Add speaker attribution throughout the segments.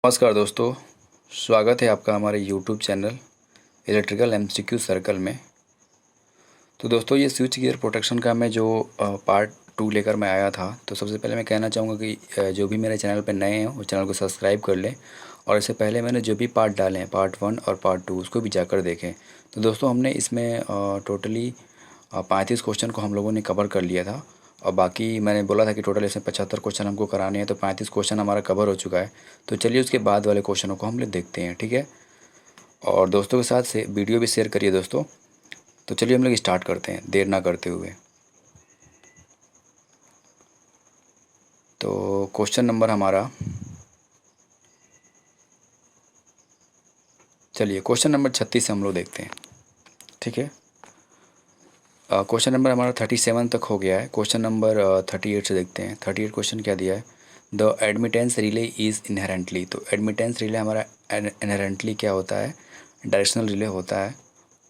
Speaker 1: नमस्कार दोस्तों, स्वागत है आपका हमारे YouTube channel electrical MCQ circle में। तो दोस्तों, ये स्विच गियर प्रोटेक्शन का मैं जो पार्ट 2 लेकर मैं आया था, तो सबसे पहले मैं कहना चाहूँगा कि जो भी मेरे चैनल पर नए हैं वो चैनल को सब्सक्राइब कर लें। और इससे पहले मैंने जो भी पार्ट डाले हैं पार्ट 1 और पार्ट 2 उसको भी जाकर देखें। तो दोस्तों, हमने इसमें टोटली 35 क्वेश्चन को हम लोगों ने कवर कर लिया था। और बाकी मैंने बोला था कि टोटल इसमें 75 क्वेश्चन हमको कराने हैं, तो 35 क्वेश्चन हमारा कवर हो चुका है। तो चलिए उसके बाद वाले क्वेश्चनों को हम लोग देखते हैं, ठीक है। और दोस्तों के साथ से वीडियो भी शेयर करिए दोस्तों। तो चलिए हम लोग स्टार्ट करते हैं देर ना करते हुए। तो क्वेश्चन नंबर हमारा, चलिए क्वेश्चन नंबर 36 से हम लोग देखते हैं, ठीक है। क्वेश्चन नंबर हमारा 37 तक हो गया है। क्वेश्चन नंबर 38 से देखते हैं। 38 क्वेश्चन क्या दिया है, the admittance relay is inherently. तो एडमिटेंस रिले हमारा इनहेरेंटली क्या होता है, डायरेक्शनल रिले होता है।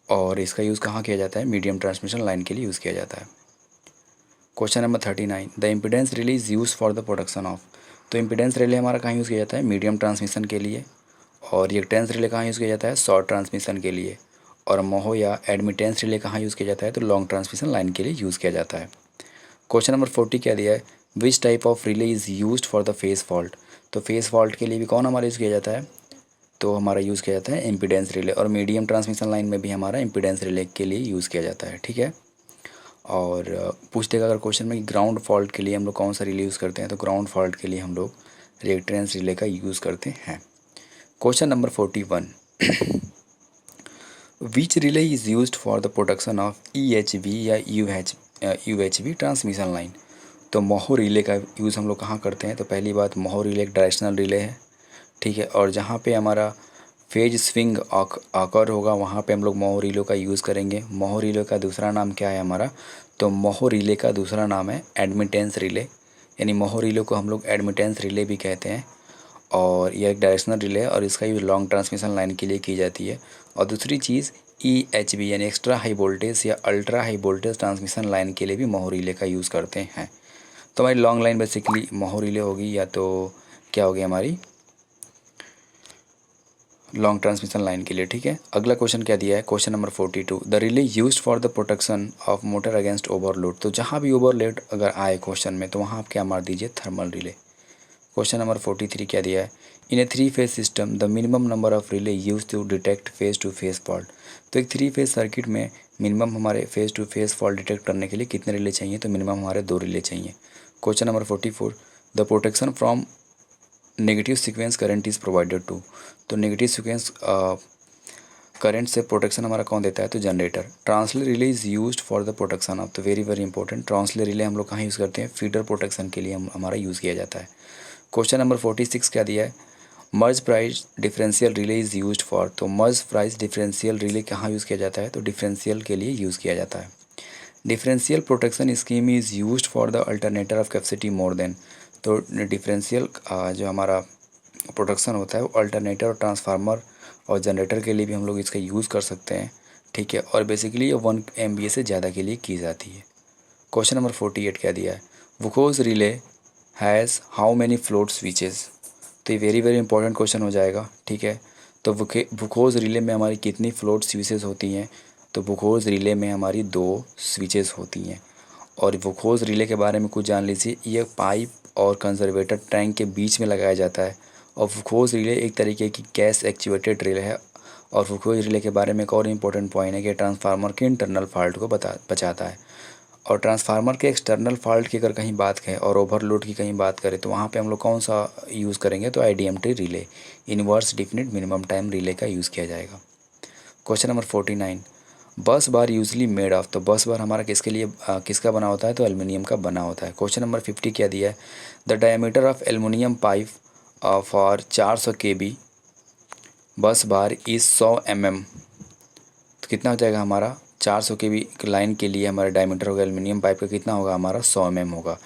Speaker 1: और इसका यूज़ कहाँ किया जाता है, मीडियम ट्रांसमिशन लाइन के लिए यूज़ किया जाता है। Question number 39, the impedance relay is use for the production of. तो इम्पिडेंस रिले हमारा कहाँ यूज़ किया जाता है, मीडियम ट्रांसमिशन के लिए। और रिएक्टेंस रिले कहाँ यूज़ किया जाता है, शॉर्ट ट्रांसमिशन के लिए। और मोहो या एडमिटेंस रिले कहाँ यूज़ किया जाता है, तो लॉन्ग ट्रांसमिशन लाइन के लिए यूज़ किया जाता है। क्वेश्चन नंबर 40 क्या दिया है, which type of relay is used for the face fault. तो फेस फॉल्ट के लिए भी कौन हमारा यूज़ किया जाता है, तो हमारा यूज़ किया जाता है इम्पिडेंस रिले। और मीडियम ट्रांसमिशन लाइन में भी हमारा इम्पिडेंस रिले के लिए यूज़ किया जाता है, ठीक है। और पूछ देगा अगर क्वेश्चन में कि ग्राउंड फॉल्ट के लिए हम लोग कौन सा रिले यूज़ करते हैं, तो ग्राउंड फॉल्ट के लिए हम लोग रिएक्टेंस रिले का यूज़ करते हैं। Question number 41, which relay is used for the production of EHV या UHV ट्रांसमिशन लाइन। तो मोहो रिले का यूज़ हम लोग कहाँ करते हैं, तो पहली बात मोहो रिले एक डायरेक्शनल रिले है, ठीक है। और जहाँ पे हमारा फेज स्विंग आकर होगा वहाँ पे हम लोग मोहो रिले का यूज़ करेंगे। मोहो रिले का दूसरा नाम क्या है हमारा, तो मोहो रिले का दूसरा नाम है एडमिटेंस रिले, यानी मोहो रिले को हम लोग एडमिटेंस रिले भी कहते हैं। और यह एक डायरेक्शनल रिले है और इसका यूज़ लॉन्ग ट्रांसमिशन लाइन के लिए की जाती है। और दूसरी चीज़ EHV यानी एक्स्ट्रा हाई वोल्टेज या ultra high voltage transmission line के लिए भी मोहो रिले का यूज़ करते हैं। तो हमारी लॉन्ग लाइन बेसिकली मोहो रिले होगी, या तो क्या होगी हमारी लॉन्ग ट्रांसमिशन लाइन के लिए, ठीक है। अगला क्वेश्चन क्या दिया है, question number 42, the relay used for the protection of motor against overload. तो जहाँ भी ओवरलोड अगर आए क्वेश्चन में, तो वहाँ आप क्या मार दीजिए, थर्मल रिले। क्वेश्चन नंबर 43 क्या दिया है, in a 3 phase system the minimum number of relay use to detect phase to phase fault. तो एक 3 फेज सर्किट में मिनिमम हमारे phase to phase fault detect करने के लिए कितने रिले चाहिए, तो मिनिमम हमारे 2 रिले चाहिए। Question number 44, the protection from negative sequence current is provided to. तो नेगेटिव सीक्वेंस करंट से प्रोटेक्शन हमारा कौन देता है, तो generator. Translay relay is used for the protection of. तो very very important, translay relay हम लोग कहाँ यूज़ करते हैं, फीडर प्रोटेक्शन के लिए हमारा यूज़ किया जाता है। क्वेश्चन नंबर 46 क्या दिया है, Merz Price differential relay is used for. तो मर्ज प्राइस डिफरेंशियल रिले कहाँ यूज़ किया जाता है, तो डिफरेंशियल के लिए यूज़ किया जाता है। Differential protection scheme is used for the alternator of capacity more than. तो डिफरेंशियल जो हमारा प्रोटेक्शन होता है वो अल्टरनेटर और ट्रांसफार्मर और जनरेटर के लिए भी हम लोग इसका यूज़ कर सकते हैं, ठीक है। और बेसिकली ये 1 MVA से ज़्यादा के लिए की जाती है। क्वेश्चन नंबर 48 क्या दिया है, वुकोज relay has how many float switches. तो ये वेरी वेरी इंपॉर्टेंट क्वेश्चन हो जाएगा, ठीक है। तो वुकोज रिले में हमारी कितनी फ्लोट स्विचेस होती हैं, तो वुकोज रिले में हमारी 2 स्विचेस होती हैं। और वुकोज रिले के बारे में कुछ जान लीजिए, ये पाइप और कंजर्वेटर टैंक के बीच में लगाया जाता है। और वुकोज रिले एक तरीके की गैस एक्चुएटेड रिले है। और वुकोज रिले के बारे में एक और इम्पोर्टेंट पॉइंट है कि ट्रांसफार्मर के इंटरनल फॉल्ट को बचाता है। और ट्रांसफार्मर के एक्सटर्नल फॉल्ट की अगर कहीं बात करें और ओवरलोड की कहीं बात करें, तो वहाँ पे हम लोग कौन सा यूज़ करेंगे, तो IDMT relay, inverse definite minimum time relay का यूज़ किया जाएगा। क्वेश्चन नंबर 49, बस बार यूजली मेड ऑफ। तो बस बार हमारा किसके लिए किसका बना होता है, तो एल्युमिनियम का बना होता है। क्वेश्चन नंबर 50 क्या दिया है, the diameter of aluminium pipe for 400 kb बस बार इज़ 100 mm। तो कितना हो जाएगा हमारा, 400 kb लाइन के लिए हमारा डायमीटर होगा एल्युमिनियम पाइप का, कितना होगा हमारा, 100 mm होगा।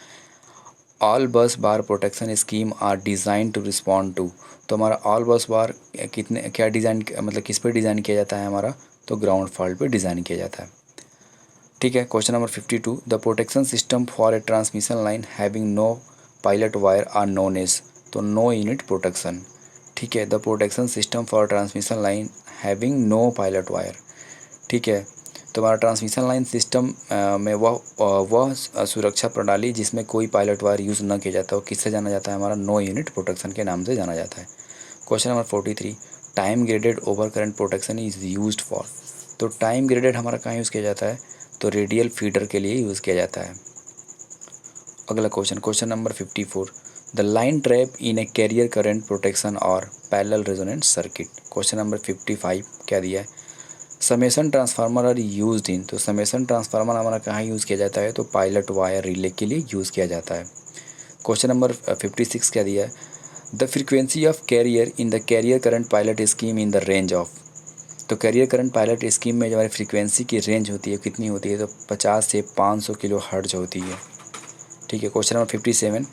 Speaker 1: All bus bar protection scheme are designed to respond to. तो हमारा ऑल बस बार कितने क्या डिज़ाइन मतलब किस पे डिज़ाइन किया जाता है हमारा, तो ग्राउंड फॉल्ट पे डिज़ाइन किया जाता है, ठीक है। Question number 52, the protection system for a transmission line having no pilot wire are known as. तो नो यूनिट प्रोटेक्शन, ठीक है। The protection system for transmission line having no pilot wire, ठीक है। तो हमारा ट्रांसमिशन लाइन सिस्टम में वह सुरक्षा प्रणाली जिसमें कोई पायलट वायर यूज़ न किया जाता है, वो किससे जाना जाता है, हमारा नो यूनिट प्रोटेक्शन के नाम से जाना जाता है। Question number 43, time graded over current protection is used for. तो टाइम ग्रेडेड हमारा कहाँ यूज़ किया जाता है, तो रेडियल फीडर के लिए यूज़ किया जाता है। अगला question, question number 54, the line trap in a carrier current protection और parallel resonant circuit. Question number 55 क्या दिया है, summation transformer are used in. तो समेशन ट्रांसफार्मर हमारा कहाँ यूज़ किया जाता है, तो पायलट वायर रिले के लिए यूज़ किया जाता है। क्वेश्चन नंबर 56 क्या दिया है, the frequency of carrier in the carrier current pilot scheme in the range of. तो कैरियर करंट पायलट स्कीम में जो हमारी फ्रीक्वेंसी की रेंज होती है कितनी होती है, तो 50 से 500 किलो हर्ट्ज होती है, ठीक है। Question number 57,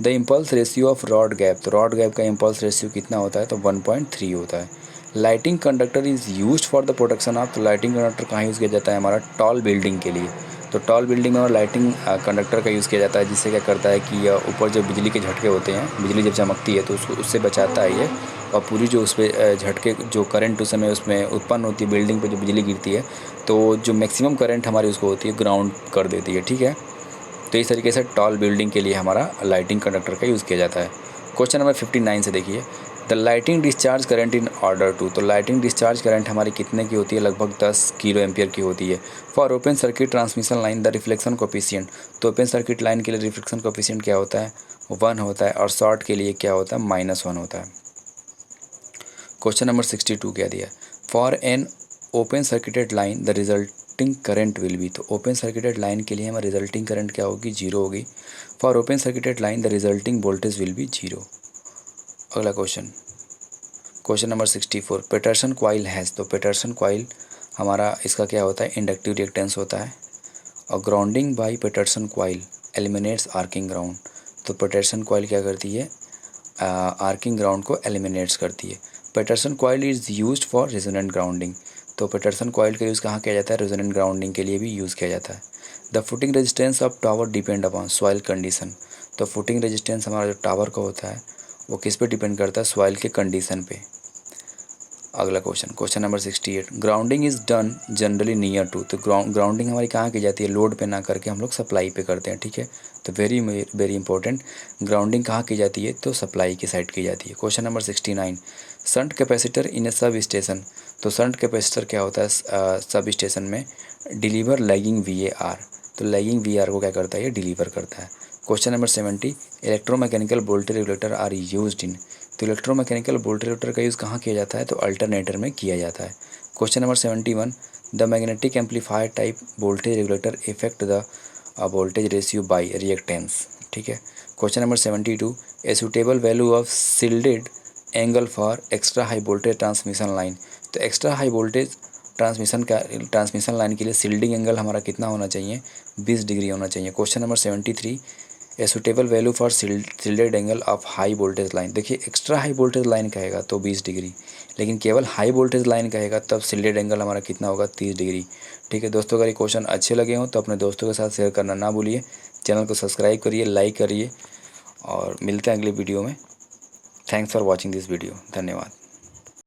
Speaker 1: the impulse ratio of rod gap. तो रॉड गैप का इम्पल्स रेशियो कितना होता है, तो 1.3 होता है। Lighting conductor is used for the protection of. तो लाइटिंग कंडक्टर कहाँ यूज़ किया जाता है, हमारा टॉल बिल्डिंग के लिए। तो टॉल बिल्डिंग में हमारा लाइटिंग कंडक्टर का यूज़ किया जाता है, जिससे क्या करता है कि ऊपर जो बिजली के झटके होते हैं, बिजली जब चमकती है तो उससे बचाता है ये, और पूरी जो उस पर झटके जो करंट उस समय उसमें उत्पन्न होती है, बिल्डिंग पर जो बिजली गिरती है, तो जो मैक्सिमम करंट हमारी उसको होती है ग्राउंड कर देती है, ठीक है। तो इस तरीके से टॉल बिल्डिंग के लिए हमारा लाइटिंग कंडक्टर का यूज़ किया जाता है। क्वेश्चन नंबर 59 से देखिए, the lighting discharge current in order to. तो लाइटिंग डिस्चार्ज करंट हमारी कितने की होती है, लगभग 10 किलो एम्पियर की होती है। For open circuit transmission line the reflection coefficient. तो ओपन सर्किट लाइन के लिए रिफ्लेक्शन कोफिशिएंट क्या होता है, 1 होता है, और शॉर्ट के लिए क्या होता है, -1 होता है। क्वेश्चन नंबर 62 क्या दिया, for an open circuited line the resulting current will be. तो ओपन सर्किटेड लाइन के लिए हमारी रिजल्टिंग करंट क्या होगी, 0 होगी। For open circuited line the resulting voltage will be 0। अगला question, question number 64, Petersen coil has. तो पैटरसन कॉइल हमारा इसका क्या होता है, इंडक्टिव रिएक्टेंस होता है। और grounding by Petersen coil eliminates arcing ground. तो पैटरसन कॉइल क्या करती है, आर्किंग ग्राउंड को एलिमिनेट्स करती है। Petersen coil is used for resonant grounding. तो पैटरसन कॉइल का यूज़ कहाँ किया जाता है, रेजोनेंट ग्राउंडिंग के लिए भी यूज़ किया जाता है। The footing resistance of tower depend upon soil condition. तो फुटिंग रेजिस्टेंस हमारा जो टावर का होता है वो किस पे डिपेंड करता है, सॉइल के कंडीशन पे। अगला question, question number 68, grounding is done generally near to. तो ग्राउंडिंग हमारी कहाँ की जाती है, लोड पे ना करके हम लोग सप्लाई पे करते हैं, ठीक है। तो वेरी इंपॉर्टेंट, ग्राउंडिंग कहाँ की जाती है, तो सप्लाई की साइड की जाती है। क्वेश्चन नंबर 69, शंट कैपेसिटर इन ए सब स्टेशन। तो शंट कैपेसिटर क्या होता है, सब स्टेशन में डिलीवर लैगिंग VAR। तो लैगिंग VAR को क्या करता है, ये डिलीवर करता है। Question number 70, electromechanical voltage regulator are used in. तो इलेक्ट्रोमैकेनिकल वोल्टेज रेगुलेटर का यूज़ कहाँ किया जाता है, तो अल्टरनेटर में किया जाता है। Question number 71, the magnetic amplifier type voltage regulator effect the voltage ratio by reactance, ठीक है। Question number 72, a suitable value of shielded angle for extra high voltage transmission line. तो extra high voltage transmission line के लिए shielding angle हमारा कितना होना चाहिए, 20 degree होना चाहिए। Question number 73, a suitable value for shielded angle of high voltage line. देखिए एक्स्ट्रा हाई वोल्टेज लाइन कहेगा तो 20 डिग्री, लेकिन केवल हाई वोल्टेज लाइन कहेगा तब शिल्डेड एंगल हमारा कितना होगा, 30 डिग्री, ठीक है। दोस्तों अगर ये क्वेश्चन अच्छे लगे हों तो अपने दोस्तों के साथ शेयर करना ना भूलिए। चैनल को सब्सक्राइब करिए, लाइक करिए, और मिलते हैं अगले वीडियो में। Thanks for watching this video, धन्यवाद।